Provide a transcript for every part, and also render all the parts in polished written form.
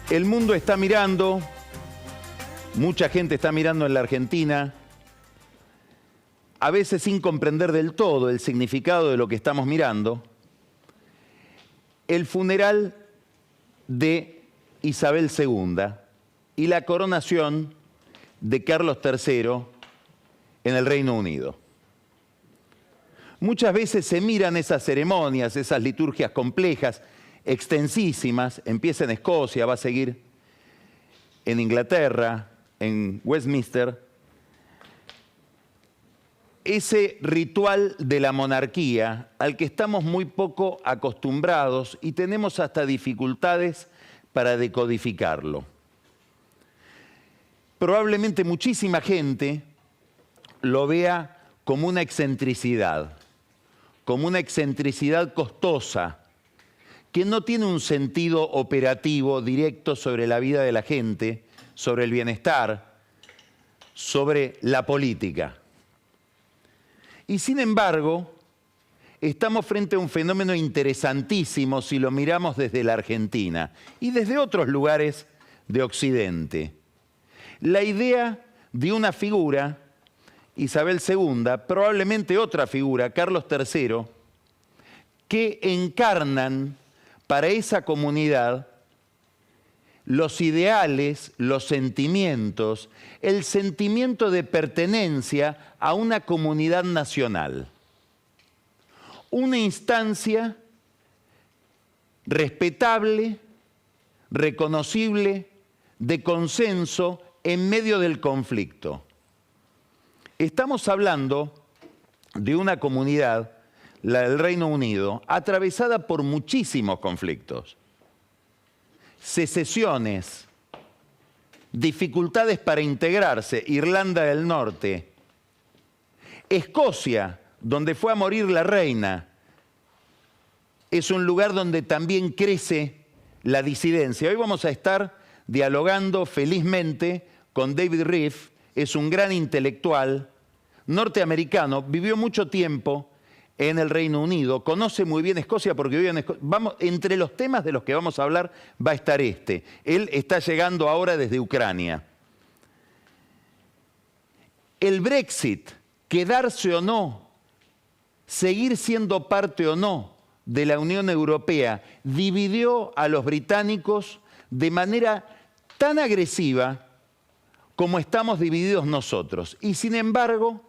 El mundo está mirando, mucha gente está mirando en la Argentina, a veces sin comprender del todo el significado de lo que estamos mirando, el funeral de Isabel II y la coronación de Carlos III en el Reino Unido. Muchas veces se miran esas ceremonias, esas liturgias complejas, extensísimas, empieza en Escocia, va a seguir en Inglaterra, en Westminster. Ese ritual de la monarquía al que estamos muy poco acostumbrados y tenemos hasta dificultades para decodificarlo. Probablemente muchísima gente lo vea como una excentricidad costosa, que no tiene un sentido operativo directo sobre la vida de la gente, sobre el bienestar, sobre la política. Y sin embargo, estamos frente a un fenómeno interesantísimo si lo miramos desde la Argentina y desde otros lugares de Occidente. La idea de una figura, Isabel II, probablemente otra figura, Carlos III, que encarnan para esa comunidad los ideales, los sentimientos, el sentimiento de pertenencia a una comunidad nacional. Una instancia respetable, reconocible, de consenso en medio del conflicto. Estamos hablando de una comunidad, la del Reino Unido, atravesada por muchísimos conflictos. Secesiones, dificultades para integrarse, Irlanda del Norte, Escocia, donde fue a morir la reina, es un lugar donde también crece la disidencia. Hoy vamos a estar dialogando felizmente con David Riffe, es un gran intelectual norteamericano, vivió mucho tiempo en el Reino Unido, conoce muy bien Escocia porque vive en Escocia. Entre los temas de los que vamos a hablar va a estar este. Él está llegando ahora desde Ucrania. El Brexit, quedarse o no, seguir siendo parte o no de la Unión Europea, dividió a los británicos de manera tan agresiva como estamos divididos nosotros. Y sin embargo,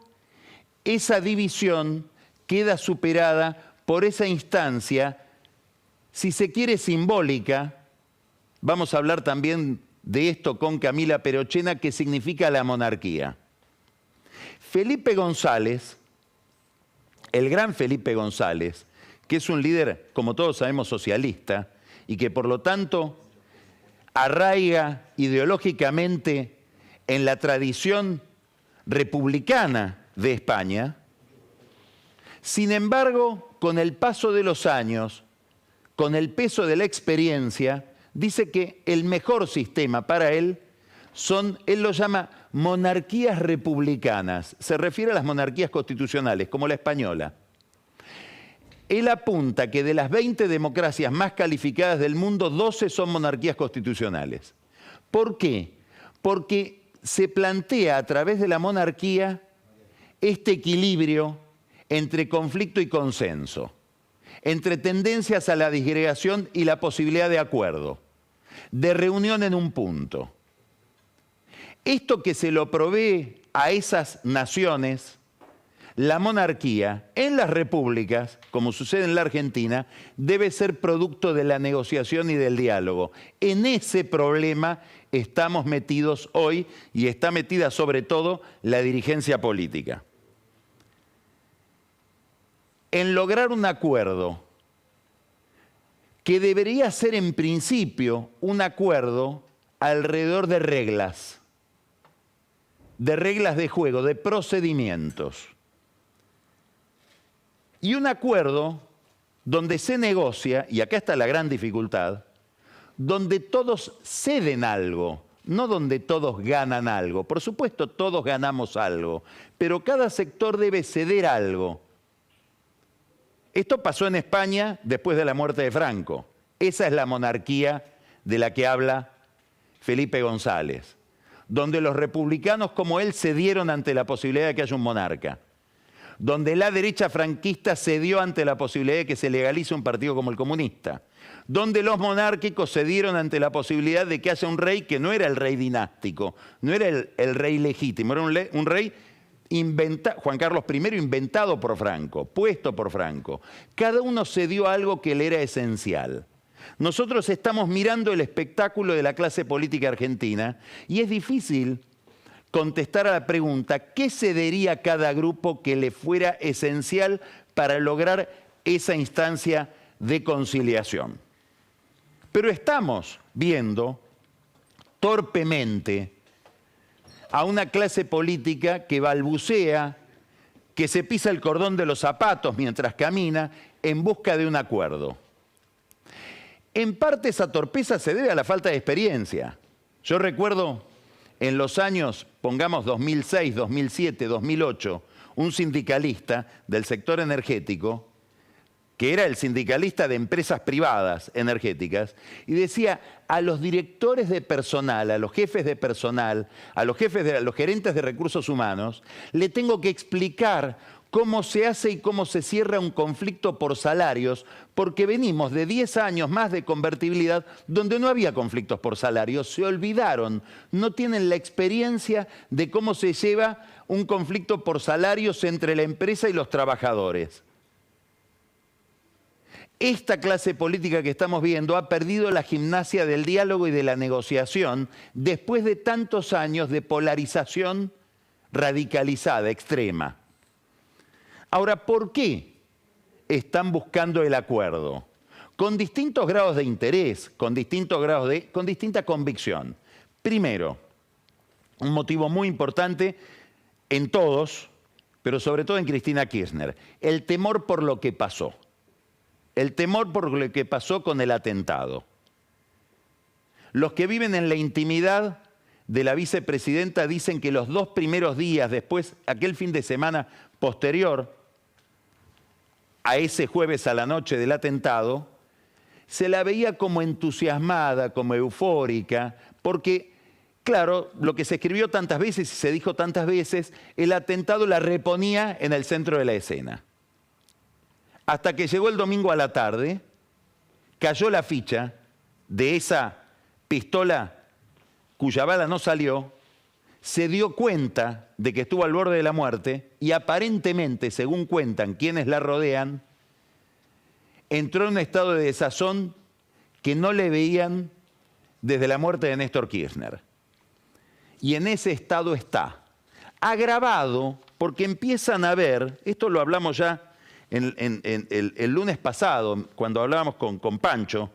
esa división queda superada por esa instancia, si se quiere simbólica. Vamos a hablar también de esto con Camila Perochena, que significa la monarquía. Felipe González, el gran Felipe González, que es un líder, como todos sabemos, socialista, y que por lo tanto arraiga ideológicamente en la tradición republicana de España. Sin embargo, con el paso de los años, con el peso de la experiencia, dice que el mejor sistema para él él lo llama monarquías republicanas. Se refiere a las monarquías constitucionales, como la española. Él apunta que de las 20 democracias más calificadas del mundo, 12 son monarquías constitucionales. ¿Por qué? Porque se plantea a través de la monarquía este equilibrio entre conflicto y consenso, entre tendencias a la disgregación y la posibilidad de acuerdo, de reunión en un punto. Esto que se lo provee a esas naciones, la monarquía, en las repúblicas, como sucede en la Argentina, debe ser producto de la negociación y del diálogo. En ese problema estamos metidos hoy y está metida sobre todo la dirigencia política. En lograr un acuerdo que debería ser en principio un acuerdo alrededor de reglas de juego, de procedimientos. Y un acuerdo donde se negocia, y acá está la gran dificultad, donde todos ceden algo, no donde todos ganan algo. Por supuesto, todos ganamos algo, pero cada sector debe ceder algo. Esto pasó en España después de la muerte de Franco. Esa es la monarquía de la que habla Felipe González, donde los republicanos como él cedieron ante la posibilidad de que haya un monarca, donde la derecha franquista cedió ante la posibilidad de que se legalice un partido como el comunista, donde los monárquicos cedieron ante la posibilidad de que haya un rey que no era el rey dinástico, no era el rey legítimo, era un rey Juan Carlos I, inventado por Franco, puesto por Franco. Cada uno cedió algo que le era esencial. Nosotros estamos mirando el espectáculo de la clase política argentina y es difícil contestar a la pregunta, ¿qué cedería cada grupo que le fuera esencial para lograr esa instancia de conciliación? Pero estamos viendo torpemente a una clase política que balbucea, que se pisa el cordón de los zapatos mientras camina en busca de un acuerdo. En parte esa torpeza se debe a la falta de experiencia. Yo recuerdo en los años, pongamos 2006, 2007, 2008, un sindicalista del sector energético, que era el sindicalista de empresas privadas energéticas, y decía a los directores de personal, a los jefes de personal, a los gerentes de recursos humanos, le tengo que explicar cómo se hace y cómo se cierra un conflicto por salarios, porque venimos de 10 años más de convertibilidad donde no había conflictos por salarios, se olvidaron, no tienen la experiencia de cómo se lleva un conflicto por salarios entre la empresa y los trabajadores. Esta clase política que estamos viendo ha perdido la gimnasia del diálogo y de la negociación después de tantos años de polarización radicalizada, extrema. Ahora, ¿por qué están buscando el acuerdo? Con distintos grados de interés, con distinta convicción. Primero, un motivo muy importante en todos, pero sobre todo en Cristina Kirchner, el temor por lo que pasó. El temor por lo que pasó con el atentado. Los que viven en la intimidad de la vicepresidenta dicen que los 2 primeros días después, aquel fin de semana posterior a ese jueves a la noche del atentado, se la veía como entusiasmada, como eufórica, porque, claro, lo que se escribió tantas veces y se dijo tantas veces, el atentado la reponía en el centro de la escena. Hasta que llegó el domingo a la tarde, cayó la ficha de esa pistola cuya bala no salió, se dio cuenta de que estuvo al borde de la muerte y aparentemente, según cuentan quienes la rodean, entró en un estado de desazón que no le veían desde la muerte de Néstor Kirchner. Y en ese estado está, agravado porque empiezan a ver, esto lo hablamos ya el lunes pasado, cuando hablábamos con Pancho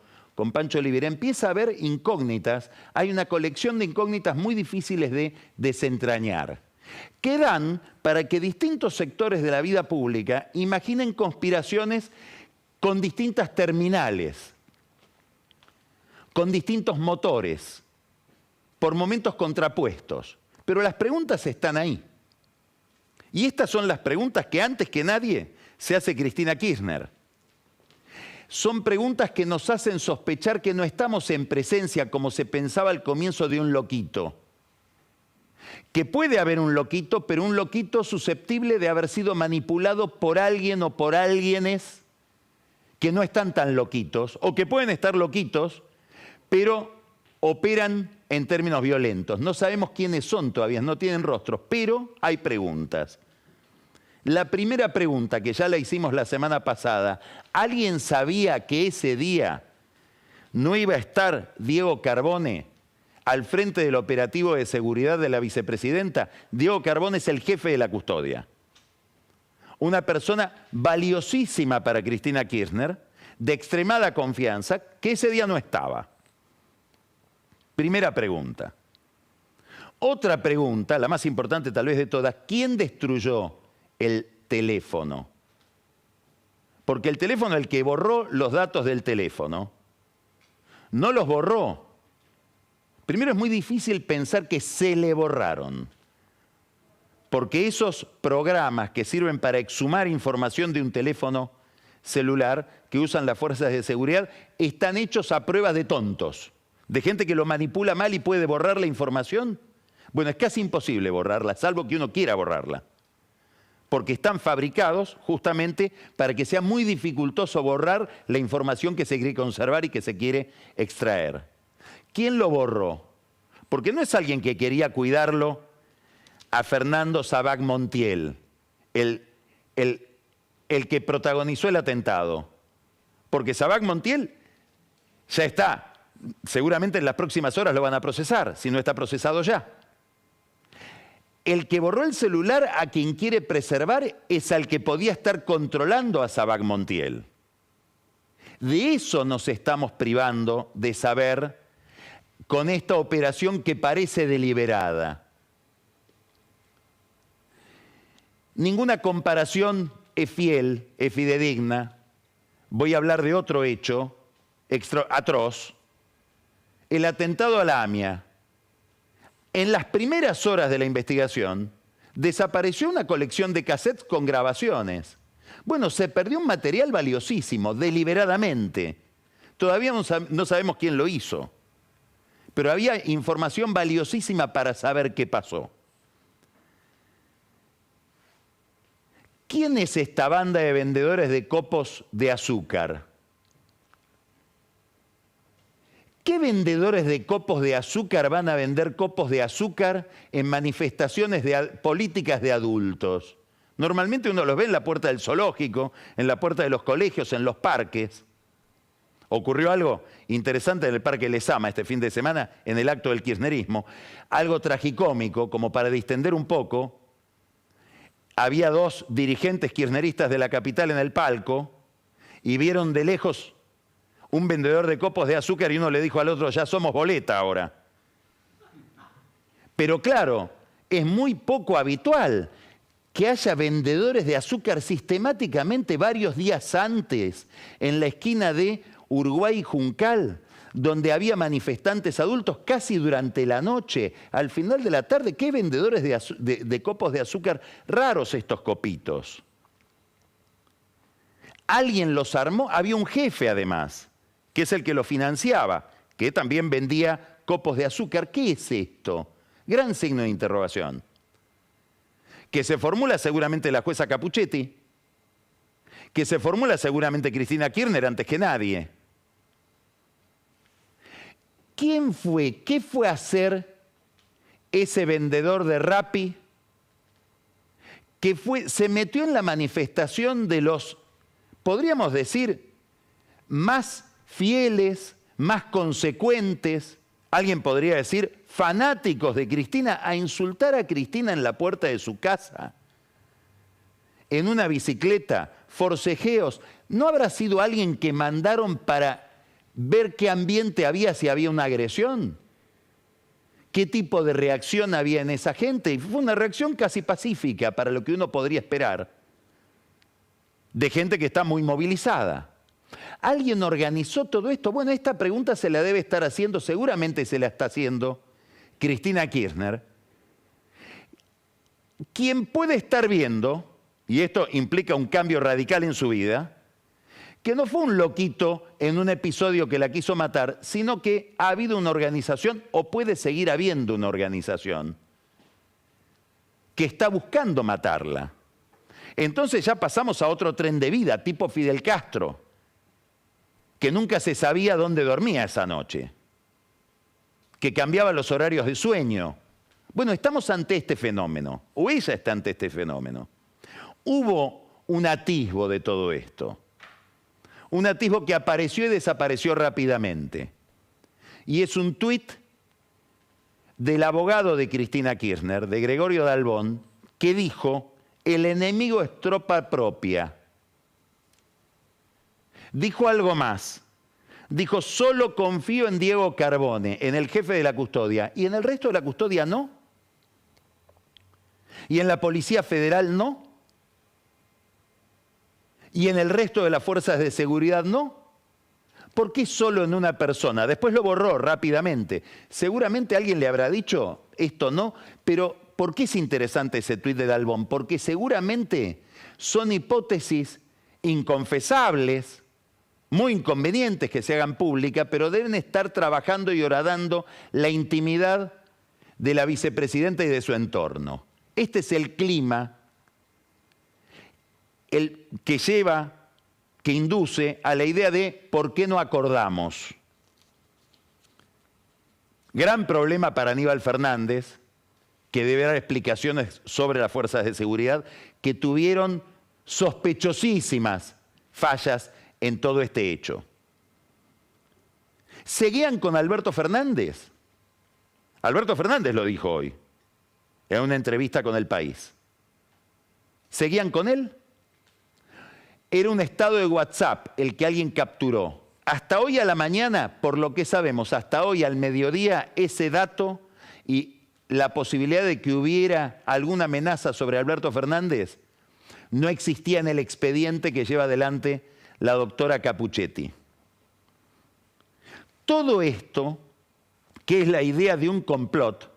Olivera, empieza a haber incógnitas, hay una colección de incógnitas muy difíciles de desentrañar, que dan para que distintos sectores de la vida pública imaginen conspiraciones con distintas terminales, con distintos motores, por momentos contrapuestos, pero las preguntas están ahí. Y estas son las preguntas que antes que nadie se hace Cristina Kirchner. Son preguntas que nos hacen sospechar que no estamos en presencia, como se pensaba al comienzo, de un loquito. Que puede haber un loquito, pero un loquito susceptible de haber sido manipulado por alguien o por alguienes que no están tan loquitos, o que pueden estar loquitos, pero operan en términos violentos. No sabemos quiénes son todavía, no tienen rostros, pero hay preguntas. La primera pregunta, que ya la hicimos la semana pasada, ¿alguien sabía que ese día no iba a estar Diego Carbone al frente del operativo de seguridad de la vicepresidenta? Diego Carbone es el jefe de la custodia. Una persona valiosísima para Cristina Kirchner, de extremada confianza, que ese día no estaba. Primera pregunta. Otra pregunta, la más importante tal vez de todas, ¿quién destruyó el teléfono? Porque el teléfono, el que borró los datos del teléfono, no los borró. Primero, es muy difícil pensar que se le borraron, porque esos programas que sirven para exhumar información de un teléfono celular que usan las fuerzas de seguridad están hechos a prueba de tontos. ¿De gente que lo manipula mal y puede borrar la información? Bueno, es casi imposible borrarla, salvo que uno quiera borrarla. Porque están fabricados justamente para que sea muy dificultoso borrar la información que se quiere conservar y que se quiere extraer. ¿Quién lo borró? Porque no es alguien que quería cuidarlo a Fernando Sabac Montiel, el que protagonizó el atentado. Porque Sabac Montiel ya está, seguramente en las próximas horas lo van a procesar, si no está procesado ya. El que borró el celular a quien quiere preservar es al que podía estar controlando a Sabac Montiel. De eso nos estamos privando de saber con esta operación que parece deliberada. Ninguna comparación es fiel, es fidedigna. Voy a hablar de otro hecho atroz. El atentado a la AMIA. En las primeras horas de la investigación, desapareció una colección de cassettes con grabaciones. Bueno, se perdió un material valiosísimo, deliberadamente. Todavía no sabemos quién lo hizo, pero había información valiosísima para saber qué pasó. ¿Quién es esta banda de vendedores de copos de azúcar? ¿Qué vendedores de copos de azúcar van a vender copos de azúcar en manifestaciones políticas de adultos? Normalmente uno los ve en la puerta del zoológico, en la puerta de los colegios, en los parques. Ocurrió algo interesante en el Parque Lezama este fin de semana, en el acto del kirchnerismo. Algo tragicómico, como para distender un poco. Había dos dirigentes kirchneristas de la capital en el palco y vieron de lejos un vendedor de copos de azúcar y uno le dijo al otro, ya somos boleta ahora. Pero claro, es muy poco habitual que haya vendedores de azúcar sistemáticamente varios días antes en la esquina de Uruguay y Juncal, donde había manifestantes adultos casi durante la noche, al final de la tarde. ¿Qué vendedores de copos de azúcar? Raros estos copitos. Alguien los armó, había un jefe además, que es el que lo financiaba, que también vendía copos de azúcar. ¿Qué es esto? Gran signo de interrogación. Que se formula seguramente la jueza Capuchetti, que se formula seguramente Cristina Kirchner antes que nadie. ¿Quién fue? ¿Qué fue a hacer ese vendedor de Rappi que se metió en la manifestación de los, podríamos decir, más fieles, más consecuentes, alguien podría decir, fanáticos de Cristina, a insultar a Cristina en la puerta de su casa, en una bicicleta, forcejeos? ¿No habrá sido alguien que mandaron para ver qué ambiente había, si había una agresión? ¿Qué tipo de reacción había en esa gente? Y fue una reacción casi pacífica para lo que uno podría esperar de gente que está muy movilizada. ¿Alguien organizó todo esto? Bueno, esta pregunta se la debe estar haciendo, seguramente se la está haciendo Cristina Kirchner, quien puede estar viendo, y esto implica un cambio radical en su vida, que no fue un loquito en un episodio que la quiso matar, sino que ha habido una organización, o puede seguir habiendo una organización, que está buscando matarla. Entonces ya pasamos a otro tren de vida, tipo Fidel Castro, que nunca se sabía dónde dormía esa noche, que cambiaba los horarios de sueño. Bueno, estamos ante este fenómeno, o ella está ante este fenómeno. Hubo un atisbo de todo esto, un atisbo que apareció y desapareció rápidamente. Y es un tuit del abogado de Cristina Kirchner, de Gregorio Dalbón, que dijo: el enemigo es tropa propia. Dijo algo más. Dijo: solo confío en Diego Carbone, en el jefe de la custodia. ¿Y en el resto de la custodia no? ¿Y en la Policía Federal no? ¿Y en el resto de las fuerzas de seguridad no? ¿Por qué solo en una persona? Después lo borró rápidamente. Seguramente alguien le habrá dicho esto no, pero ¿por qué es interesante ese tuit de Dalbón? Porque seguramente son hipótesis inconfesables, muy inconvenientes que se hagan públicas, pero deben estar trabajando y horadando la intimidad de la vicepresidenta y de su entorno. Este es el clima que induce a la idea de ¿por qué no acordamos? Gran problema para Aníbal Fernández, que debe dar explicaciones sobre las fuerzas de seguridad, que tuvieron sospechosísimas fallas en todo este hecho. ¿Seguían con Alberto Fernández? Alberto Fernández lo dijo hoy, en una entrevista con El País. ¿Seguían con él? Era un estado de WhatsApp el que alguien capturó. Hasta hoy a la mañana, por lo que sabemos, hasta hoy al mediodía, ese dato y la posibilidad de que hubiera alguna amenaza sobre Alberto Fernández no existía en el expediente que lleva adelante la doctora Capuchetti. Todo esto, que es la idea de un complot,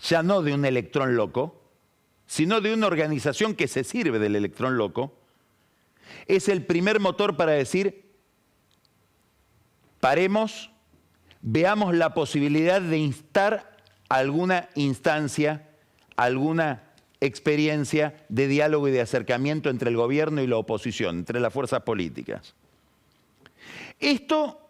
ya no de un electrón loco, sino de una organización que se sirve del electrón loco, es el primer motor para decir, paremos, veamos la posibilidad de instar alguna instancia, alguna experiencia de diálogo y de acercamiento entre el gobierno y la oposición, entre las fuerzas políticas. Esto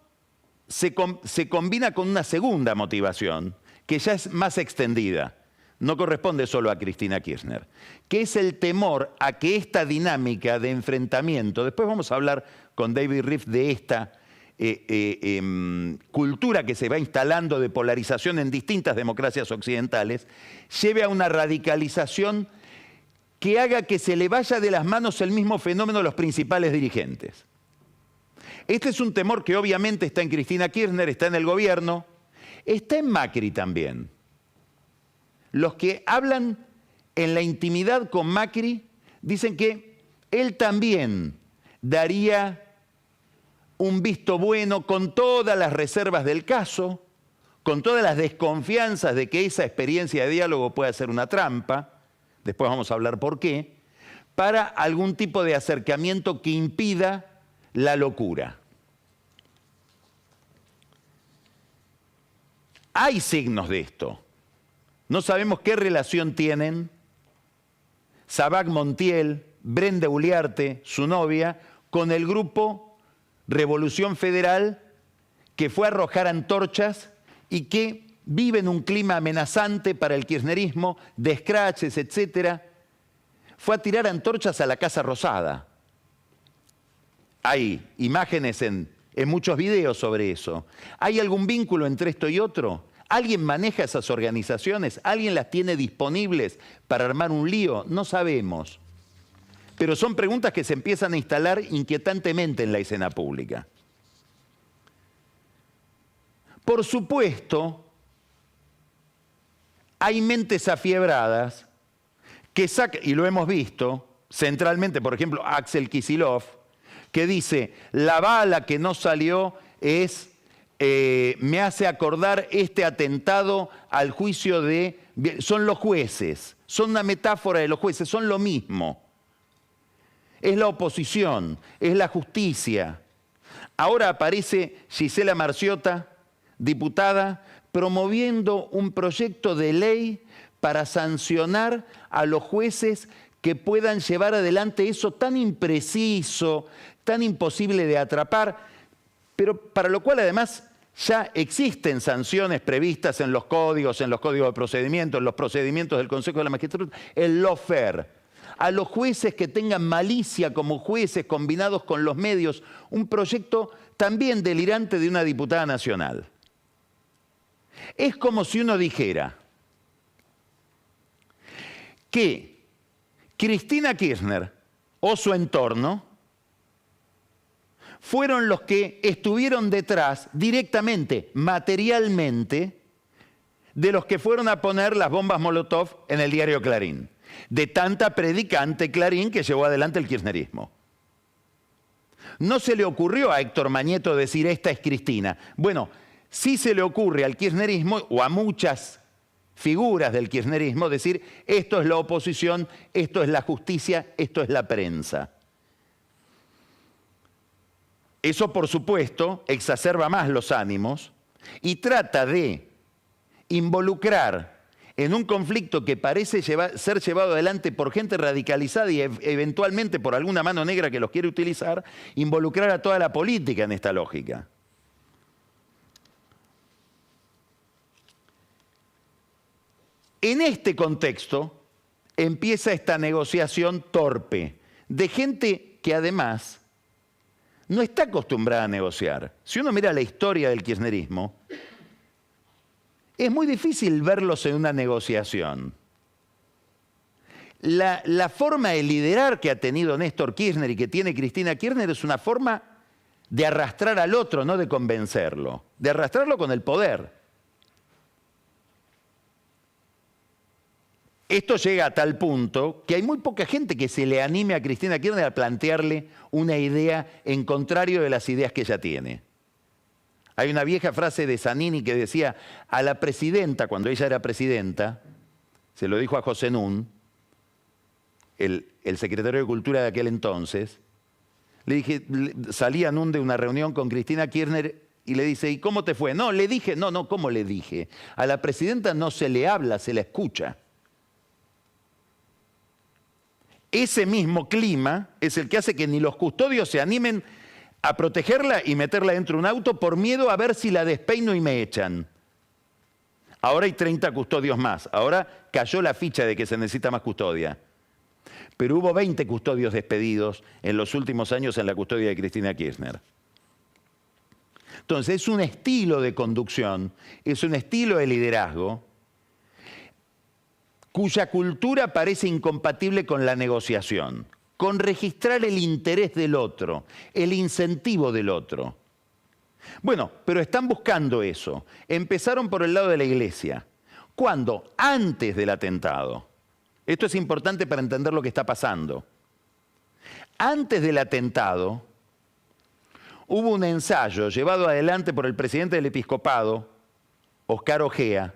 se combina con una segunda motivación, que ya es más extendida, no corresponde solo a Cristina Kirchner, que es el temor a que esta dinámica de enfrentamiento, después vamos a hablar con David Riff de esta cultura que se va instalando de polarización en distintas democracias occidentales, lleve a una radicalización que haga que se le vaya de las manos el mismo fenómeno a los principales dirigentes. Este es un temor que obviamente está en Cristina Kirchner, está en el gobierno, está en Macri también. Los que hablan en la intimidad con Macri dicen que él también daría un visto bueno con todas las reservas del caso, con todas las desconfianzas de que esa experiencia de diálogo pueda ser una trampa, después vamos a hablar por qué, para algún tipo de acercamiento que impida la locura. Hay signos de esto. No sabemos qué relación tienen Sabac Montiel, Brenda Uliarte, su novia, con el grupo Revolución Federal, que fue a arrojar antorchas y que vive en un clima amenazante para el kirchnerismo, de escraches, etc. Fue a tirar antorchas a la Casa Rosada. Hay imágenes en muchos videos sobre eso. ¿Hay algún vínculo entre esto y otro? ¿Alguien maneja esas organizaciones? ¿Alguien las tiene disponibles para armar un lío? No sabemos. Pero son preguntas que se empiezan a instalar inquietantemente en la escena pública. Por supuesto, hay mentes afiebradas que sacan, y lo hemos visto, centralmente, por ejemplo, Axel Kicillof, que dice, la bala que no salió me hace acordar este atentado al juicio de... Son los jueces, son una metáfora de los jueces, son lo mismo. Es la oposición, es la justicia. Ahora aparece Gisela Marciota, diputada, promoviendo un proyecto de ley para sancionar a los jueces que puedan llevar adelante eso tan impreciso, tan imposible de atrapar, pero para lo cual además ya existen sanciones previstas en los códigos de procedimiento, en los procedimientos del Consejo de la Magistratura, el lawfare. A los jueces que tengan malicia como jueces combinados con los medios, un proyecto también delirante de una diputada nacional. Es como si uno dijera que Cristina Kirchner o su entorno fueron los que estuvieron detrás directamente, materialmente, de los que fueron a poner las bombas Molotov en el diario Clarín. De tanta predicante Clarín que llevó adelante el kirchnerismo. No se le ocurrió a Héctor Mañeto decir esta es Cristina. Bueno, sí se le ocurre al kirchnerismo o a muchas figuras del kirchnerismo decir esto es la oposición, esto es la justicia, esto es la prensa. Eso, por supuesto, exacerba más los ánimos y trata de involucrar en un conflicto que parece ser llevado adelante por gente radicalizada y eventualmente por alguna mano negra que los quiere utilizar, involucrar a toda la política en esta lógica. En este contexto empieza esta negociación torpe de gente que además no está acostumbrada a negociar. Si uno mira la historia del kirchnerismo, es muy difícil verlos en una negociación. La forma de liderar que ha tenido Néstor Kirchner y que tiene Cristina Kirchner es una forma de arrastrar al otro, no de convencerlo, de arrastrarlo con el poder. Esto llega a tal punto que hay muy poca gente que se le anime a Cristina Kirchner a plantearle una idea en contrario de las ideas que ella tiene. Hay una vieja frase de Zanini que decía, a la presidenta, cuando ella era presidenta, se lo dijo a José Nun, el secretario de Cultura de aquel entonces, le dije, salía Nun de una reunión con Cristina Kirchner y le dice, ¿y cómo te fue? No, le dije, no, ¿cómo le dije? A la presidenta no se le habla, se la escucha. Ese mismo clima es el que hace que ni los custodios se animen a protegerla y meterla dentro de un auto por miedo a ver si la despeino y me echan. Ahora hay 30 custodios más. Ahora cayó la ficha de que se necesita más custodia. Pero hubo 20 custodios despedidos en los últimos años en la custodia de Cristina Kirchner. Entonces es un estilo de conducción, es un estilo de liderazgo cuya cultura parece incompatible con la negociación, con registrar el interés del otro, el incentivo del otro. Bueno, pero están buscando eso. Empezaron por el lado de la Iglesia. ¿Cuándo? Antes del atentado. Esto es importante para entender lo que está pasando. Antes del atentado, hubo un ensayo llevado adelante por el presidente del Episcopado, Oscar Ojea,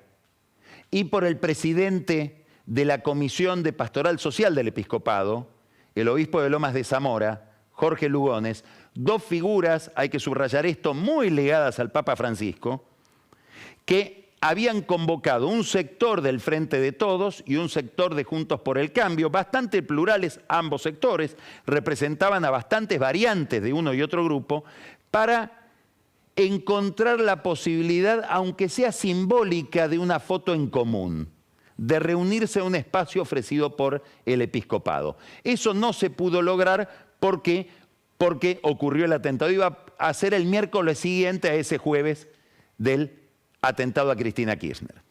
y por el presidente de la Comisión de Pastoral Social del Episcopado, el obispo de Lomas de Zamora, Jorge Lugones, dos figuras, hay que subrayar esto, muy ligadas al Papa Francisco, que habían convocado un sector del Frente de Todos y un sector de Juntos por el Cambio, bastante plurales ambos sectores, representaban a bastantes variantes de uno y otro grupo, para encontrar la posibilidad, aunque sea simbólica, de una foto en común, de reunirse en un espacio ofrecido por el episcopado. Eso no se pudo lograr porque ocurrió el atentado. Iba a ser el miércoles siguiente a ese jueves del atentado a Cristina Kirchner.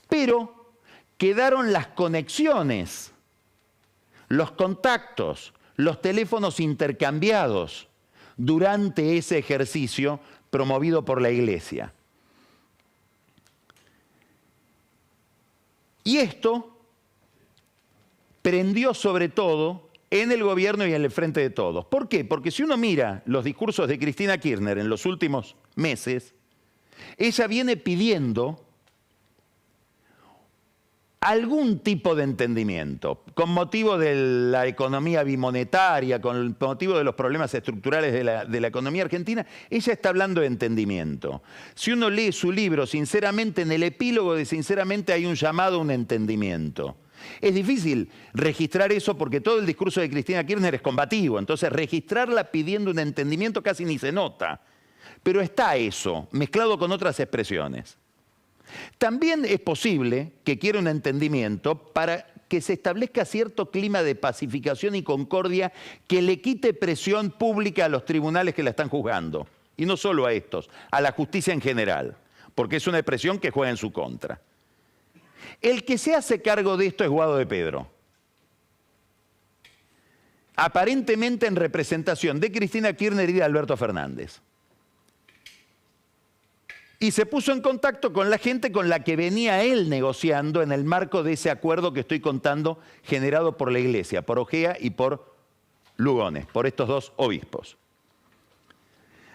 Pero quedaron las conexiones, los contactos, los teléfonos intercambiados durante ese ejercicio promovido por la Iglesia. Y esto prendió sobre todo en el gobierno y en el Frente de Todos. ¿Por qué? Porque si uno mira los discursos de Cristina Kirchner en los últimos meses, ella viene pidiendo algún tipo de entendimiento, con motivo de la economía bimonetaria, con motivo de los problemas estructurales de la economía argentina, ella está hablando de entendimiento. Si uno lee su libro, sinceramente, en el epílogo de sinceramente hay un llamado a un entendimiento. Es difícil registrar eso porque todo el discurso de Cristina Kirchner es combativo, entonces registrarla pidiendo un entendimiento casi ni se nota. Pero está eso, mezclado con otras expresiones. También es posible que quiera un entendimiento para que se establezca cierto clima de pacificación y concordia que le quite presión pública a los tribunales que la están juzgando. Y no solo a estos, a la justicia en general, porque es una presión que juega en su contra. El que se hace cargo de esto es Guado de Pedro. Aparentemente en representación de Cristina Kirchner y de Alberto Fernández. Y se puso en contacto con la gente con la que venía él negociando en el marco de ese acuerdo que estoy contando generado por la Iglesia, por Ojea y por Lugones, por estos dos obispos.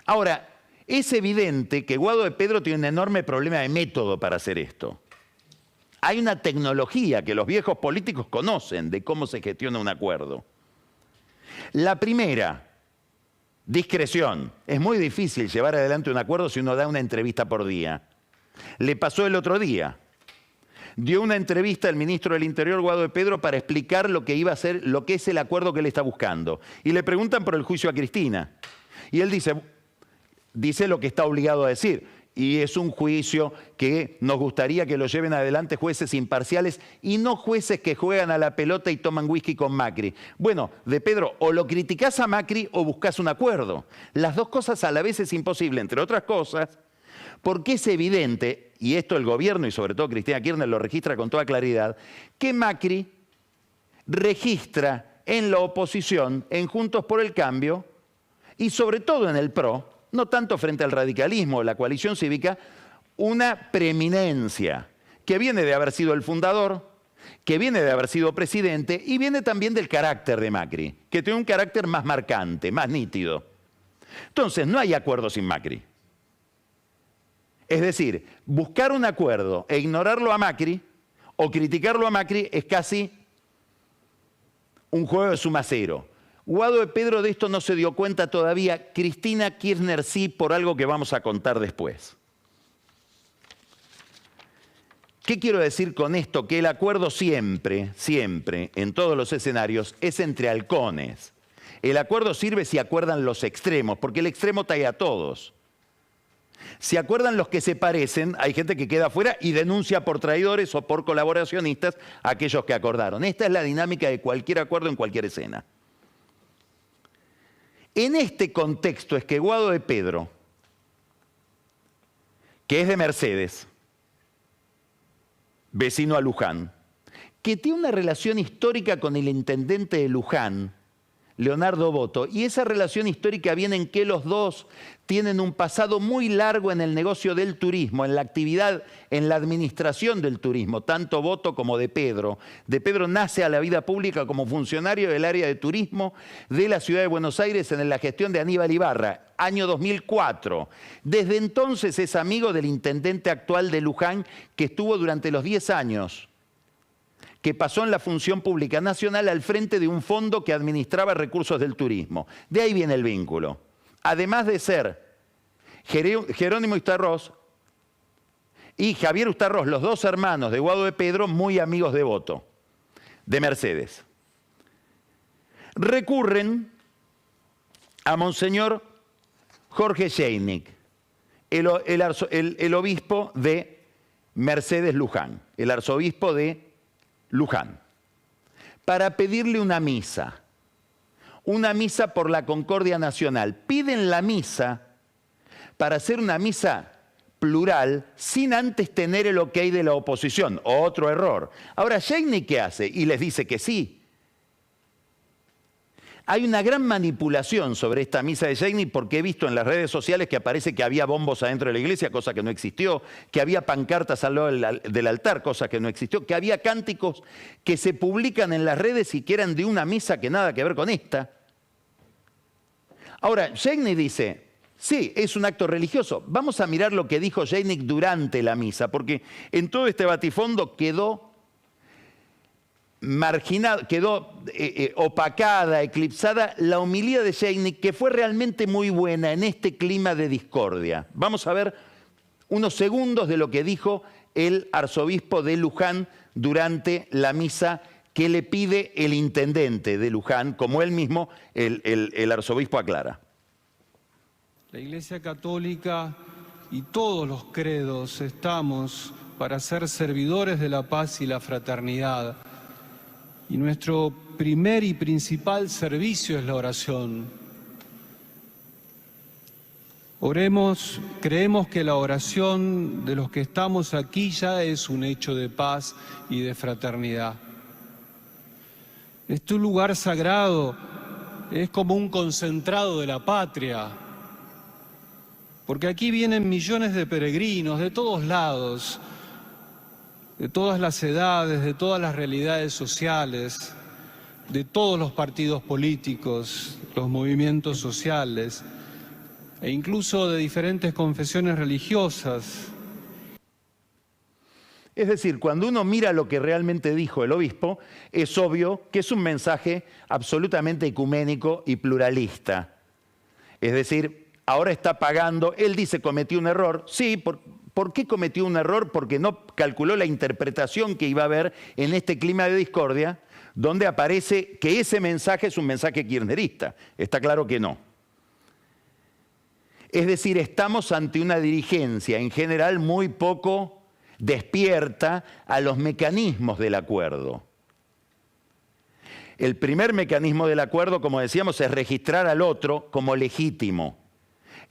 Ahora, es evidente que Guado de Pedro tiene un enorme problema de método para hacer esto. Hay una tecnología que los viejos políticos conocen de cómo se gestiona un acuerdo. La primera discreción. Es muy difícil llevar adelante un acuerdo si uno da una entrevista por día. Le pasó el otro día. Dio una entrevista al ministro del Interior, Guado de Pedro, para explicar lo que iba a ser, lo que es el acuerdo que él está buscando. Y le preguntan por el juicio a Cristina. Y él dice lo que está obligado a decir. Y es un juicio que nos gustaría que lo lleven adelante jueces imparciales y no jueces que juegan a la pelota y toman whisky con Macri. Bueno, de Pedro, o lo criticás a Macri o buscás un acuerdo. Las dos cosas a la vez es imposible, entre otras cosas, porque es evidente, y esto el gobierno y sobre todo Cristina Kirchner lo registra con toda claridad, que Macri registra en la oposición, en Juntos por el Cambio, y sobre todo en el PRO, no tanto frente al radicalismo o la coalición cívica, una preeminencia que viene de haber sido el fundador, que viene de haber sido presidente y viene también del carácter de Macri, que tiene un carácter más marcante, más nítido. Entonces, no hay acuerdo sin Macri. Es decir, buscar un acuerdo e ignorarlo a Macri o criticarlo a Macri es casi un juego de suma cero. Guado de Pedro de esto no se dio cuenta todavía, Cristina Kirchner sí, por algo que vamos a contar después. ¿Qué quiero decir con esto? Que el acuerdo siempre, siempre, en todos los escenarios, es entre halcones. El acuerdo sirve si acuerdan los extremos, porque el extremo trae a todos. Si acuerdan los que se parecen, hay gente que queda afuera y denuncia por traidores o por colaboracionistas a aquellos que acordaron. Esta es la dinámica de cualquier acuerdo en cualquier escena. En este contexto es que Guado de Pedro, que es de Mercedes, vecino a Luján, que tiene una relación histórica con el intendente de Luján, Leonardo Boto, y esa relación histórica viene en que los dos tienen un pasado muy largo en el negocio del turismo, en la actividad, en la administración del turismo, tanto Boto como de Pedro. De Pedro nace a la vida pública como funcionario del área de turismo de la ciudad de Buenos Aires en la gestión de Aníbal Ibarra, año 2004. Desde entonces es amigo del intendente actual de Luján, que estuvo durante los 10 años que pasó en la función pública nacional al frente de un fondo que administraba recursos del turismo. De ahí viene el vínculo. Además de ser Jerónimo Ustarroz y Javier Ustarroz, los dos hermanos de Guado de Pedro, muy amigos de Boto, de Mercedes. Recurren a Monseñor Jorge Scheinig, el obispo de Mercedes Luján, el arzobispo de Luján, para pedirle una misa por la concordia nacional. Piden la misa para hacer una misa plural sin antes tener el ok de la oposición. Otro error. Ahora, Scheinig, ¿qué hace? Y les dice que sí. Hay una gran manipulación sobre esta misa de Scheinig porque he visto en las redes sociales que aparece que había bombos adentro de la iglesia, cosa que no existió, que había pancartas al lado del altar, cosa que no existió, que había cánticos que se publican en las redes y que eran de una misa que nada que ver con esta. Ahora, Scheinig dice, sí, es un acto religioso. Vamos a mirar lo que dijo Scheinig durante la misa, porque en todo este batifondo quedó marginada, quedó opacada, eclipsada la homilía de Scheinig, que fue realmente muy buena en este clima de discordia. Vamos a ver unos segundos de lo que dijo el arzobispo de Luján durante la misa que le pide el intendente de Luján, como él mismo, el arzobispo aclara. La Iglesia Católica y todos los credos estamos para ser servidores de la paz y la fraternidad. Y nuestro primer y principal servicio es la oración. Oremos, creemos que la oración de los que estamos aquí ya es un hecho de paz y de fraternidad. Este lugar sagrado es como un concentrado de la patria, porque aquí vienen millones de peregrinos de todos lados, de todas las edades, de todas las realidades sociales, de todos los partidos políticos, los movimientos sociales, e incluso de diferentes confesiones religiosas. Es decir, cuando uno mira lo que realmente dijo el obispo, es obvio que es un mensaje absolutamente ecuménico y pluralista. Es decir, ahora está pagando, él dice cometió un error. Sí, ¿por qué cometió un error? Porque no calculó la interpretación que iba a haber en este clima de discordia, donde aparece que ese mensaje es un mensaje kirchnerista. Está claro que no. Es decir, estamos ante una dirigencia en general muy poco despierta a los mecanismos del acuerdo. El primer mecanismo del acuerdo, como decíamos, es registrar al otro como legítimo.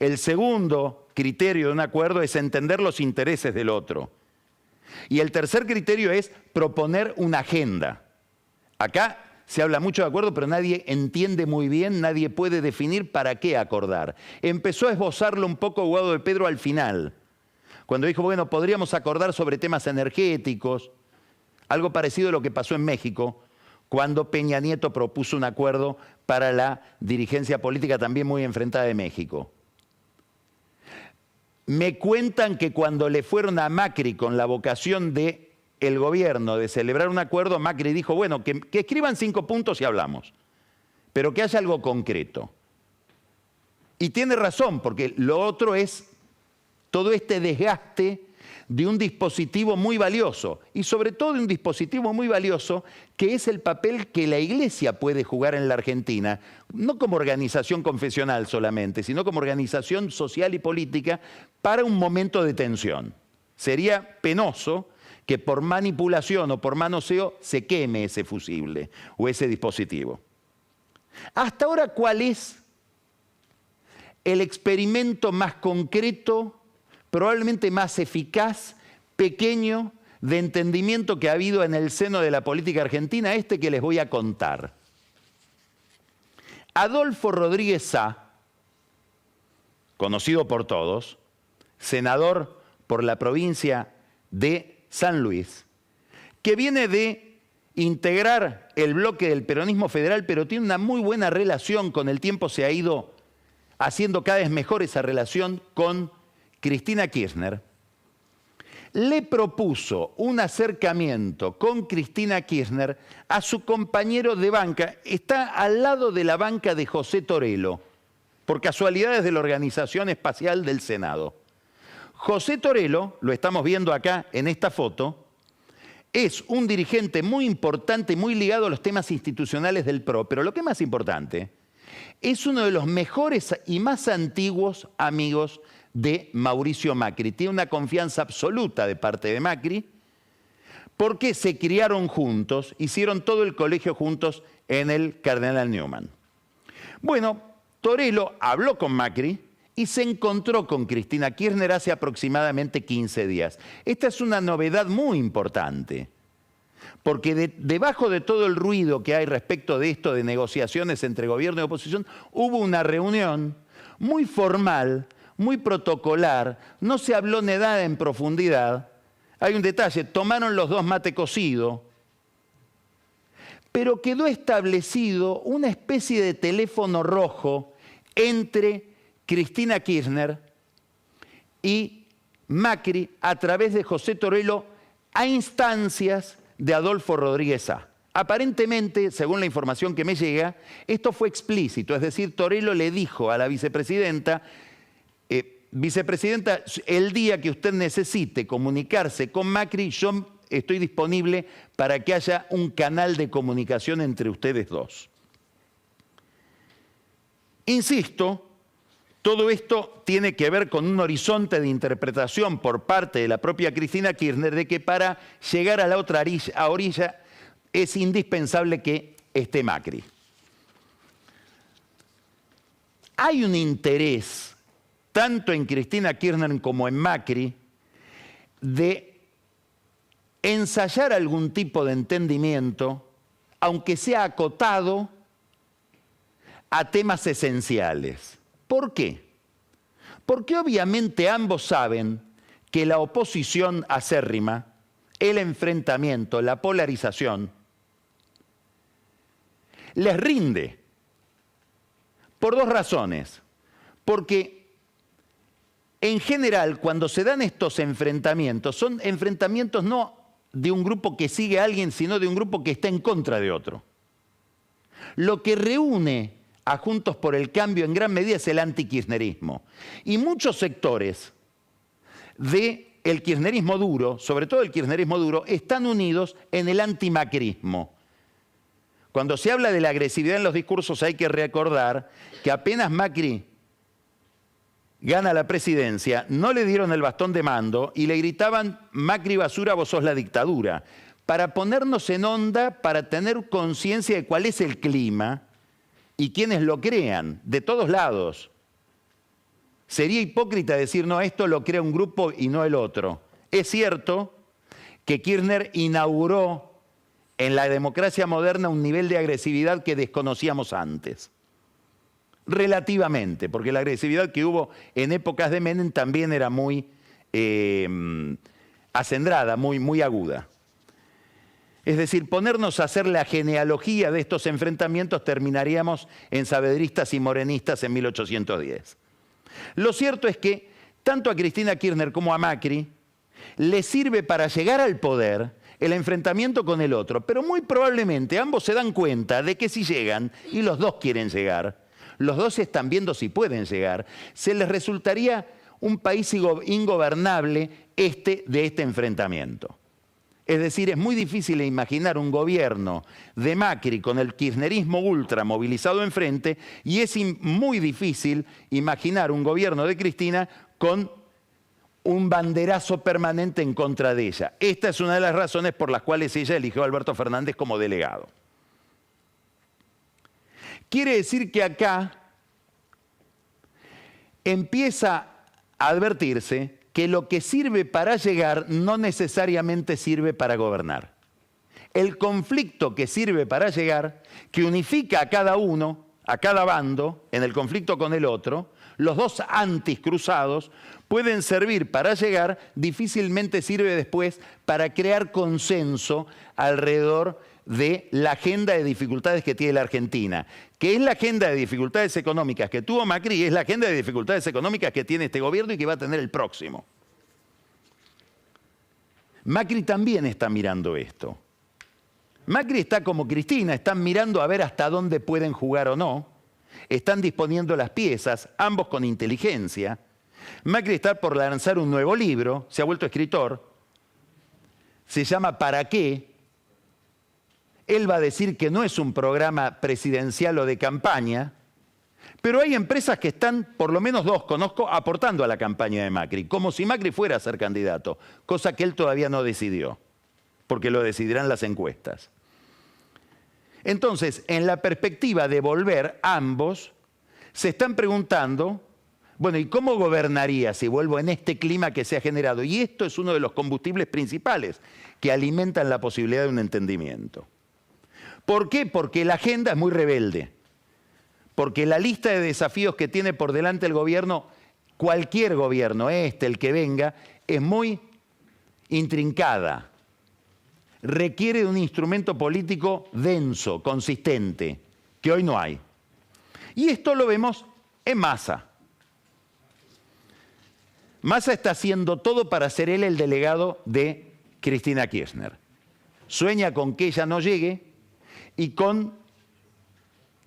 El segundo criterio de un acuerdo es entender los intereses del otro. Y el tercer criterio es proponer una agenda. Acá se habla mucho de acuerdo, pero nadie entiende muy bien, nadie puede definir para qué acordar. Empezó a esbozarlo un poco Guado de Pedro al final, cuando dijo, bueno, podríamos acordar sobre temas energéticos, algo parecido a lo que pasó en México, cuando Peña Nieto propuso un acuerdo para la dirigencia política también muy enfrentada de México. Me cuentan que cuando le fueron a Macri con la vocación de el gobierno de celebrar un acuerdo, Macri dijo, bueno, que escriban 5 puntos y hablamos, pero que haya algo concreto. Y tiene razón, porque lo otro es todo este desgaste de un dispositivo muy valioso, y sobre todo de un dispositivo muy valioso que es el papel que la Iglesia puede jugar en la Argentina, no como organización confesional solamente, sino como organización social y política para un momento de tensión. Sería penoso que por manipulación o por manoseo se queme ese fusible o ese dispositivo. Hasta ahora, ¿cuál es el experimento más concreto, probablemente más eficaz, pequeño, de entendimiento que ha habido en el seno de la política argentina? Este que les voy a contar. Adolfo Rodríguez Sá, conocido por todos, senador por la provincia de San Luis, que viene de integrar el bloque del peronismo federal, pero tiene una muy buena relación, con el tiempo se ha ido haciendo cada vez mejor esa relación con Cristina Kirchner, le propuso un acercamiento con Cristina Kirchner a su compañero de banca. Está al lado de la banca de José Torello, por casualidades de la Organización Espacial del Senado. José Torello, lo estamos viendo acá en esta foto, es un dirigente muy importante, muy ligado a los temas institucionales del PRO, pero lo que es más importante, es uno de los mejores y más antiguos amigos de Mauricio Macri. Tiene una confianza absoluta de parte de Macri, porque se criaron juntos, hicieron todo el colegio juntos en el Cardenal Newman. Bueno, Torello habló con Macri y se encontró con Cristina Kirchner hace aproximadamente 15 días. Esta es una novedad muy importante, porque debajo de todo el ruido que hay respecto de esto de negociaciones entre gobierno y oposición, hubo una reunión muy formal, muy protocolar, no se habló de nada en profundidad. Hay un detalle, tomaron los dos mate cocido, pero quedó establecido una especie de teléfono rojo entre Cristina Kirchner y Macri a través de José Torello a instancias de Adolfo Rodríguez Sá. Aparentemente, según la información que me llega, esto fue explícito, es decir, Torello le dijo a la vicepresidenta, vicepresidenta, el día que usted necesite comunicarse con Macri, yo estoy disponible para que haya un canal de comunicación entre ustedes dos. Insisto, todo esto tiene que ver con un horizonte de interpretación por parte de la propia Cristina Kirchner de que para llegar a la otra orilla es indispensable que esté Macri. Hay un interés, tanto en Cristina Kirchner como en Macri, de ensayar algún tipo de entendimiento, aunque sea acotado, a temas esenciales. ¿Por qué? Porque obviamente ambos saben que la oposición acérrima, el enfrentamiento, la polarización, les rinde. Por dos razones. Porque en general, cuando se dan estos enfrentamientos, son enfrentamientos no de un grupo que sigue a alguien, sino de un grupo que está en contra de otro. Lo que reúne a Juntos por el Cambio en gran medida es el antikirchnerismo. Y muchos sectores del kirchnerismo duro, sobre todo el kirchnerismo duro, están unidos en el antimacrismo. Cuando se habla de la agresividad en los discursos hay que recordar que apenas Macri gana la presidencia, no le dieron el bastón de mando y le gritaban: Macri basura, vos sos la dictadura. Para ponernos en onda, para tener conciencia de cuál es el clima y quiénes lo crean, de todos lados. Sería hipócrita decir, no, esto lo crea un grupo y no el otro. Es cierto que Kirchner inauguró en la democracia moderna un nivel de agresividad que desconocíamos antes. Relativamente, porque la agresividad que hubo en épocas de Menem también era muy acendrada, muy aguda. Es decir, ponernos a hacer la genealogía de estos enfrentamientos terminaríamos en saavedristas y morenistas en 1810. Lo cierto es que tanto a Cristina Kirchner como a Macri le sirve para llegar al poder el enfrentamiento con el otro, pero muy probablemente ambos se dan cuenta de que si llegan, y los dos quieren llegar, los dos están viendo si pueden llegar, se les resultaría un país ingobernable de este enfrentamiento. Es decir, es muy difícil imaginar un gobierno de Macri con el kirchnerismo ultra movilizado enfrente, y es muy difícil imaginar un gobierno de Cristina con un banderazo permanente en contra de ella. Esta es una de las razones por las cuales ella eligió a Alberto Fernández como delegado. Quiere decir que acá empieza a advertirse que lo que sirve para llegar no necesariamente sirve para gobernar. El conflicto que sirve para llegar, que unifica a cada uno, a cada bando, en el conflicto con el otro, los dos antis cruzados, pueden servir para llegar, difícilmente sirve después para crear consenso alrededor de la agenda de dificultades que tiene la Argentina, que es la agenda de dificultades económicas que tuvo Macri y es la agenda de dificultades económicas que tiene este gobierno y que va a tener el próximo. Macri también está mirando esto. Macri está como Cristina, están mirando a ver hasta dónde pueden jugar o no, están disponiendo las piezas, ambos con inteligencia. Macri está por lanzar un nuevo libro, se ha vuelto escritor, se llama ¿Para qué? Él va a decir que no es un programa presidencial o de campaña, pero hay empresas que están, por lo menos dos conozco, aportando a la campaña de Macri, como si Macri fuera a ser candidato, cosa que él todavía no decidió, porque lo decidirán las encuestas. Entonces, en la perspectiva de volver, ambos se están preguntando, bueno, ¿y cómo gobernaría si vuelvo en este clima que se ha generado? Y esto es uno de los combustibles principales que alimentan la posibilidad de un entendimiento. ¿Por qué? Porque la agenda es muy rebelde. Porque la lista de desafíos que tiene por delante el gobierno, cualquier gobierno, el que venga, es muy intrincada. Requiere de un instrumento político denso, consistente, que hoy no hay. Y esto lo vemos en Massa. Massa está haciendo todo para ser él el delegado de Cristina Kirchner. Sueña con que ella no llegue y con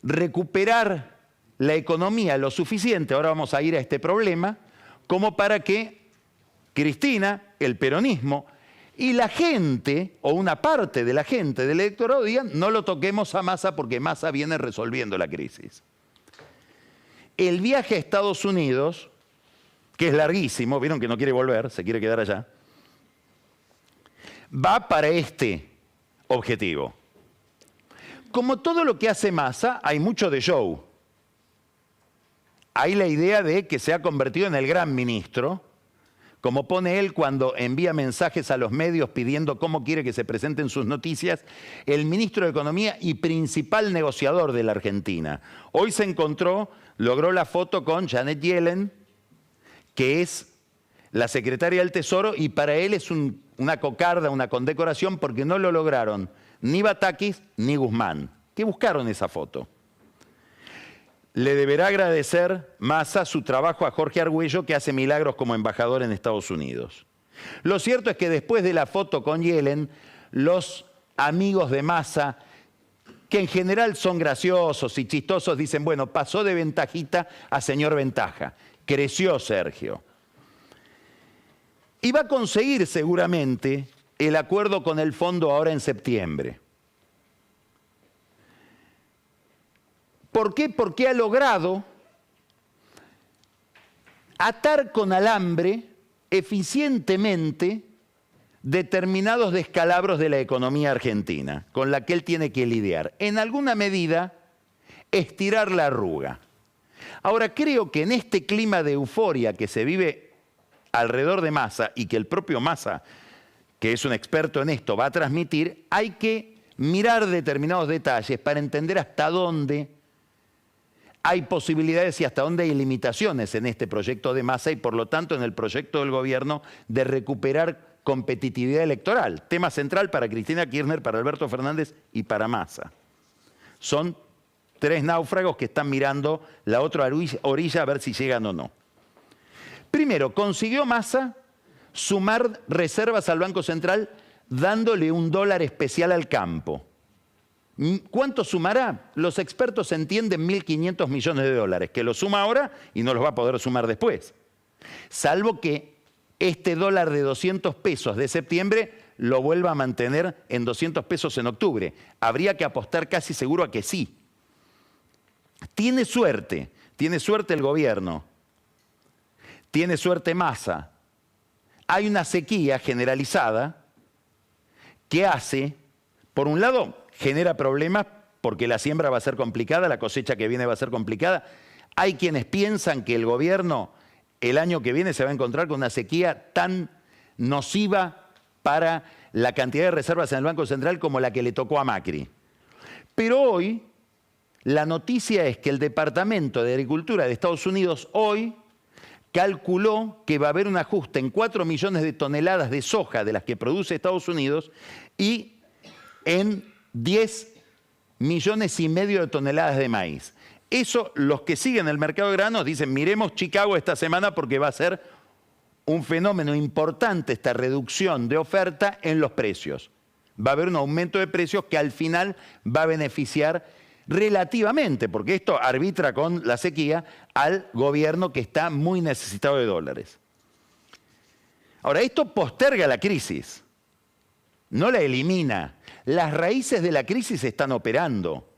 recuperar la economía lo suficiente, ahora vamos a ir a este problema, como para que Cristina, el peronismo y la gente, o una parte de la gente del electorado digan, no lo toquemos a Massa porque Massa viene resolviendo la crisis. El viaje a Estados Unidos, que es larguísimo, vieron que no quiere volver, se quiere quedar allá, va para este objetivo. Como todo lo que hace Massa, hay mucho de show. Hay la idea de que se ha convertido en el gran ministro, como pone él cuando envía mensajes a los medios pidiendo cómo quiere que se presenten sus noticias, el ministro de Economía y principal negociador de la Argentina. Hoy se encontró, logró la foto con Janet Yellen, que es la secretaria del Tesoro, y para él es una cocarda, una condecoración, porque no lo lograron ni Batakis ni Guzmán, que buscaron esa foto. Le deberá agradecer Massa su trabajo a Jorge Argüello, que hace milagros como embajador en Estados Unidos. Lo cierto es que después de la foto con Yellen, los amigos de Massa que en general son graciosos y chistosos, dicen, bueno, pasó de ventajita a señor ventaja. Creció Sergio. Y va a conseguir seguramente el acuerdo con el fondo ahora en septiembre. ¿Por qué? Porque ha logrado atar con alambre eficientemente determinados descalabros de la economía argentina, con la que él tiene que lidiar. En alguna medida, estirar la arruga. Ahora, creo que en este clima de euforia que se vive alrededor de Massa y que el propio Massa, que es un experto en esto, va a transmitir, hay que mirar determinados detalles para entender hasta dónde hay posibilidades y hasta dónde hay limitaciones en este proyecto de Massa y, por lo tanto, en el proyecto del gobierno de recuperar competitividad electoral. Tema central para Cristina Kirchner, para Alberto Fernández y para Massa. Son tres náufragos que están mirando la otra orilla a ver si llegan o no. Primero, consiguió Massa sumar reservas al Banco Central dándole un dólar especial al campo. ¿Cuánto sumará? Los expertos entienden 1.500 millones de dólares, que lo suma ahora y no los va a poder sumar después. Salvo que este dólar de 200 pesos de septiembre lo vuelva a mantener en 200 pesos en octubre. Habría que apostar casi seguro a que sí. Tiene suerte el gobierno, tiene suerte Massa. Hay una sequía generalizada que hace, por un lado, genera problemas porque la siembra va a ser complicada, la cosecha que viene va a ser complicada. Hay quienes piensan que el gobierno el año que viene se va a encontrar con una sequía tan nociva para la cantidad de reservas en el Banco Central como la que le tocó a Macri. Pero hoy, la noticia es que el Departamento de Agricultura de Estados Unidos hoy calculó que va a haber un ajuste en 4 millones de toneladas de soja de las que produce Estados Unidos y en 10 millones y medio de toneladas de maíz. Eso, los que siguen el mercado de granos dicen, miremos Chicago esta semana porque va a ser un fenómeno importante esta reducción de oferta en los precios. Va a haber un aumento de precios que al final va a beneficiar relativamente, porque esto arbitra con la sequía, al gobierno que está muy necesitado de dólares. Ahora, esto posterga la crisis, no la elimina. Las raíces de la crisis están operando.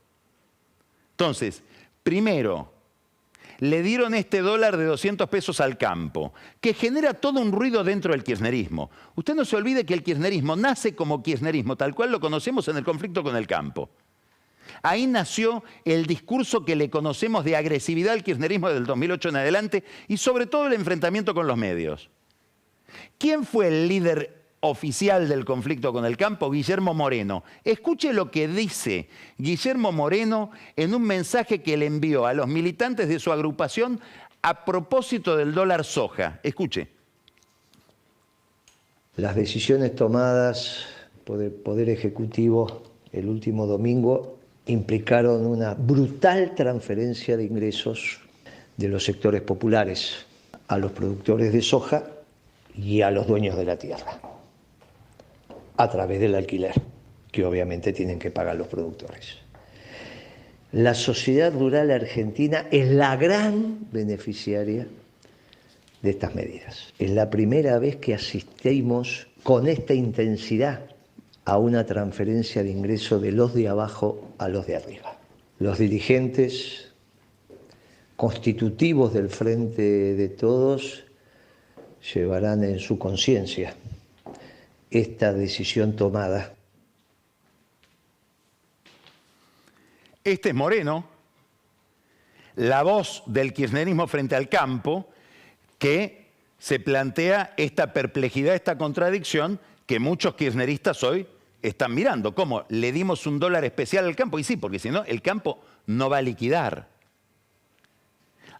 Entonces, primero, le dieron este dólar de 200 pesos al campo, que genera todo un ruido dentro del kirchnerismo. Usted no se olvide que el kirchnerismo nace como kirchnerismo, tal cual lo conocemos en el conflicto con el campo. Ahí nació el discurso que le conocemos de agresividad al kirchnerismo del 2008 en adelante y sobre todo el enfrentamiento con los medios. ¿Quién fue el líder oficial del conflicto con el campo? Guillermo Moreno. Escuche lo que dice Guillermo Moreno en un mensaje que le envió a los militantes de su agrupación a propósito del dólar soja. Escuche. Las decisiones tomadas por el Poder Ejecutivo el último domingo implicaron una brutal transferencia de ingresos de los sectores populares a los productores de soja y a los dueños de la tierra, a través del alquiler, que obviamente tienen que pagar los productores. La sociedad rural argentina es la gran beneficiaria de estas medidas. Es la primera vez que asistimos con esta intensidad a una transferencia de ingresos de los de abajo a los de arriba. Los dirigentes constitutivos del Frente de Todos llevarán en su conciencia esta decisión tomada. Este es Moreno, la voz del kirchnerismo frente al campo, que se plantea esta perplejidad, esta contradicción que muchos kirchneristas hoy están mirando. ¿Cómo? ¿Le dimos un dólar especial al campo? Y sí, porque si no, el campo no va a liquidar.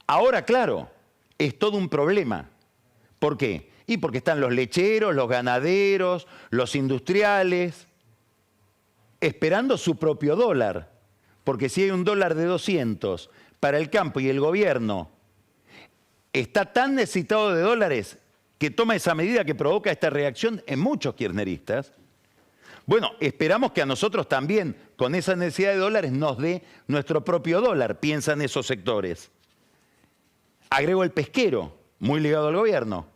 Ahora, claro, es todo un problema. ¿Por qué? Y porque están los lecheros, los ganaderos, los industriales, esperando su propio dólar. Porque si hay un dólar de 200 para el campo y el gobierno está tan necesitado de dólares que toma esa medida que provoca esta reacción en muchos kirchneristas, Bueno, esperamos que a nosotros también, con esa necesidad de dólares, nos dé nuestro propio dólar, piensan esos sectores. Agrego el pesquero, muy ligado al gobierno.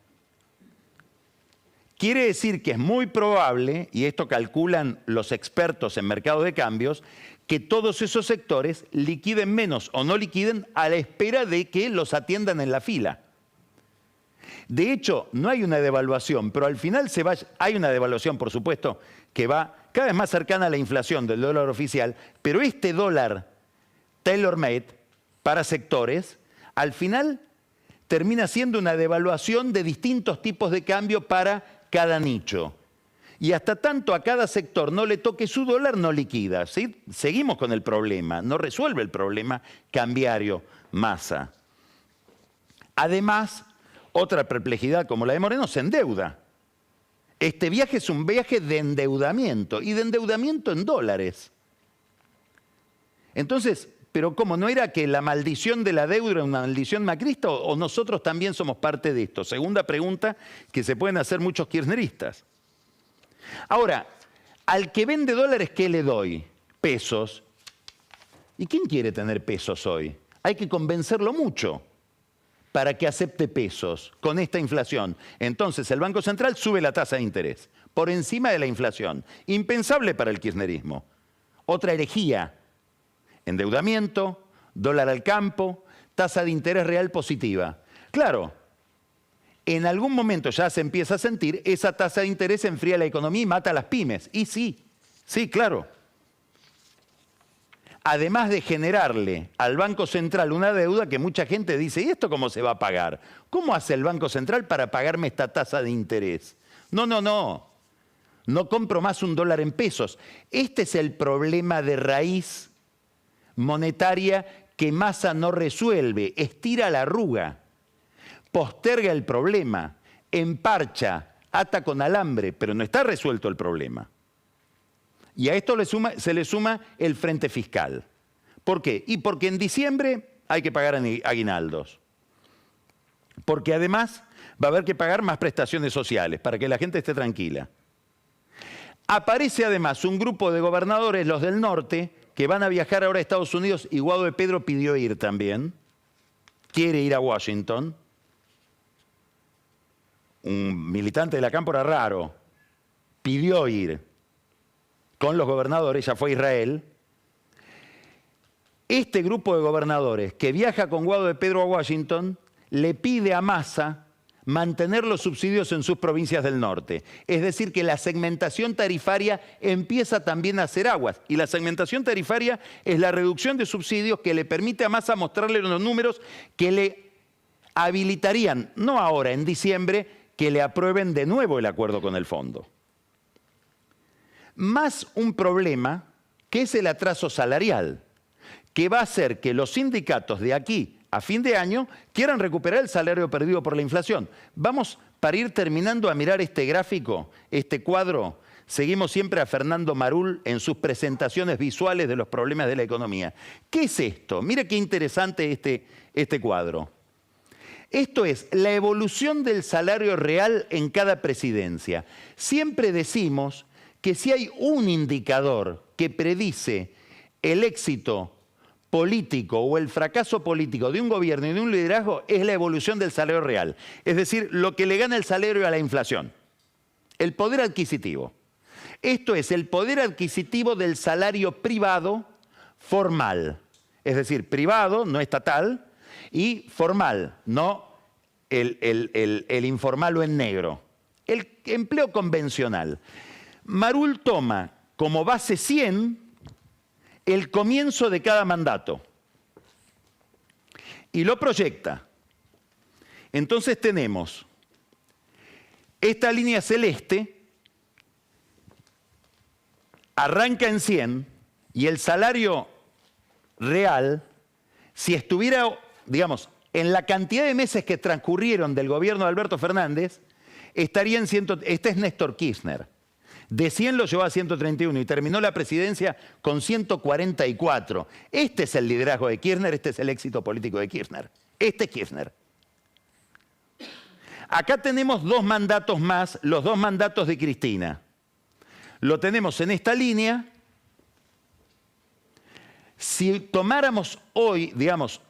Quiere decir que es muy probable, y esto calculan los expertos en mercados de cambios, que todos esos sectores liquiden menos o no liquiden a la espera de que los atiendan en la fila. De hecho, no hay una devaluación, pero al final hay una devaluación, por supuesto, que va cada vez más cercana a la inflación del dólar oficial, pero este dólar tailor-made para sectores, al final termina siendo una devaluación de distintos tipos de cambio para cada nicho. Y hasta tanto a cada sector no le toque su dólar, no liquida. ¿Sí? Seguimos con el problema, no resuelve el problema cambiario masa. Además, otra perplejidad como la de Moreno, se endeuda. Este viaje es un viaje de endeudamiento, y de endeudamiento en dólares. Entonces, ¿pero cómo? ¿No era que la maldición de la deuda era una maldición macrista o nosotros también somos parte de esto? Segunda pregunta que se pueden hacer muchos kirchneristas. Ahora, al que vende dólares, ¿qué le doy? Pesos. ¿Y quién quiere tener pesos hoy? Hay que convencerlo mucho para que acepte pesos con esta inflación. Entonces el Banco Central sube la tasa de interés por encima de la inflación. Impensable para el kirchnerismo. Otra herejía. Endeudamiento, dólar al campo, tasa de interés real positiva. Claro, en algún momento ya se empieza a sentir, esa tasa de interés enfría la economía y mata a las pymes. Y sí, claro. Además de generarle al Banco Central una deuda que mucha gente dice, ¿y esto cómo se va a pagar? ¿Cómo hace el Banco Central para pagarme esta tasa de interés? No. No compro más un dólar en pesos. Este es el problema de raíz monetaria que Massa no resuelve. Estira la arruga, posterga el problema, emparcha, ata con alambre, pero no está resuelto el problema. Y a esto se le suma el frente fiscal. ¿Por qué? Y porque en diciembre hay que pagar aguinaldos. Porque además va a haber que pagar más prestaciones sociales para que la gente esté tranquila. Aparece además un grupo de gobernadores, los del norte, que van a viajar ahora a Estados Unidos, y Guado de Pedro pidió ir también. Quiere ir a Washington. Un militante de la Cámpora raro pidió ir con los gobernadores, ya fue a Israel. Este grupo de gobernadores que viaja con Guado de Pedro a Washington le pide a Massa mantener los subsidios en sus provincias del norte. Es decir, que la segmentación tarifaria empieza también a hacer aguas. Y la segmentación tarifaria es la reducción de subsidios que le permite a Massa mostrarle los números que le habilitarían, no ahora, en diciembre, que le aprueben de nuevo el acuerdo con el fondo. Más un problema que es el atraso salarial, que va a hacer que los sindicatos de aquí a fin de año quieran recuperar el salario perdido por la inflación. Vamos, para ir terminando, a mirar este gráfico, este cuadro. Seguimos siempre a Fernando Marul en sus presentaciones visuales de los problemas de la economía. ¿Qué es esto? Mire qué interesante este cuadro. Esto es la evolución del salario real en cada presidencia. Siempre decimos que si hay un indicador que predice el éxito político o el fracaso político de un gobierno y de un liderazgo, es la evolución del salario real. Es decir, lo que le gana el salario a la inflación. El poder adquisitivo. Esto es el poder adquisitivo del salario privado formal. Es decir, privado, no estatal, y formal, no el informal o en negro. El empleo convencional. Marul toma como base 100 el comienzo de cada mandato y lo proyecta. Entonces tenemos esta línea celeste, arranca en 100 y el salario real, si estuviera, digamos, en la cantidad de meses que transcurrieron del gobierno de Alberto Fernández, estaría en 100. Este es Néstor Kirchner. De 100 lo llevó a 131 y terminó la presidencia con 144. Este es el liderazgo de Kirchner, este es el éxito político de Kirchner. Este es Kirchner. Acá tenemos dos mandatos más, los dos mandatos de Cristina. Lo tenemos en esta línea. Si tomáramos hoy, digamos,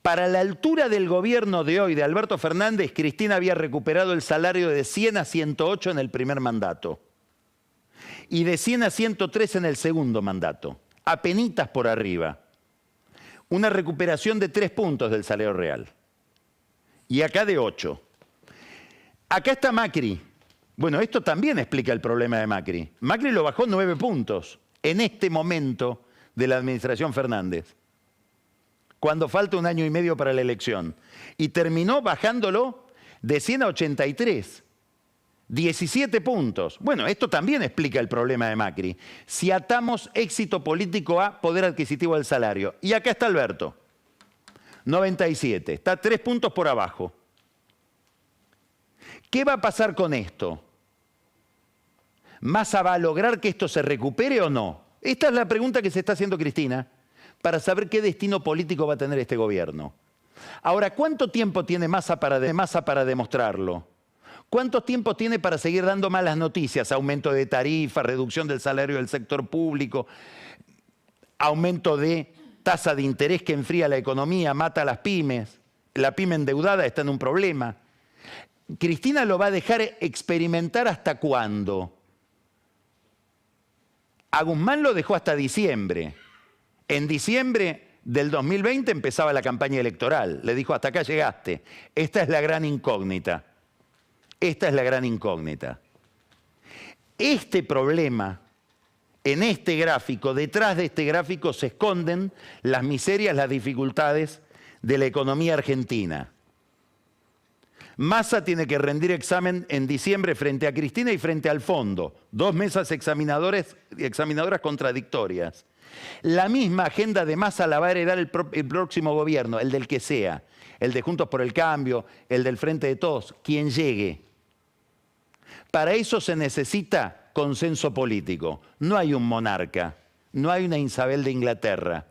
para la altura del gobierno de hoy, de Alberto Fernández, Cristina había recuperado el salario de 100 a 108 en el primer mandato y de 100 a 103 en el segundo mandato, apenitas por arriba. Una recuperación de 3 puntos del salario real. Y acá de 8. Acá está Macri. Bueno, esto también explica el problema de Macri. Macri lo bajó 9 puntos en este momento de la administración Fernández, cuando falta 1 año y medio para la elección. Y terminó bajándolo de 100 a 83. 17 puntos. Bueno, esto también explica el problema de Macri. Si atamos éxito político a poder adquisitivo del salario. Y acá está Alberto. 97. Está 3 puntos por abajo. ¿Qué va a pasar con esto? ¿Massa va a lograr que esto se recupere o no? Esta es la pregunta que se está haciendo Cristina para saber qué destino político va a tener este gobierno. Ahora, ¿cuánto tiempo tiene Massa para demostrarlo? ¿Cuánto tiempo tiene para seguir dando malas noticias? Aumento de tarifas, reducción del salario del sector público, aumento de tasa de interés que enfría la economía, mata a las pymes. La pyme endeudada está en un problema. ¿Cristina lo va a dejar experimentar hasta cuándo? A Guzmán lo dejó hasta diciembre. En diciembre del 2020 empezaba la campaña electoral. Le dijo, hasta acá llegaste. Esta es la gran incógnita. Esta es la gran incógnita. Este problema, en este gráfico, detrás de este gráfico se esconden las miserias, las dificultades de la economía argentina. Massa tiene que rendir examen en diciembre frente a Cristina y frente al fondo. 2 mesas examinadoras contradictorias. La misma agenda de Massa la va a heredar el próximo gobierno, el del que sea. El de Juntos por el Cambio, el del Frente de Todos, quien llegue. Para eso se necesita consenso político. No hay un monarca, no hay una Isabel de Inglaterra.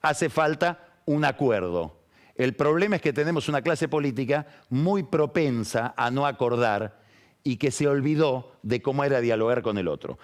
Hace falta un acuerdo. El problema es que tenemos una clase política muy propensa a no acordar y que se olvidó de cómo era dialogar con el otro.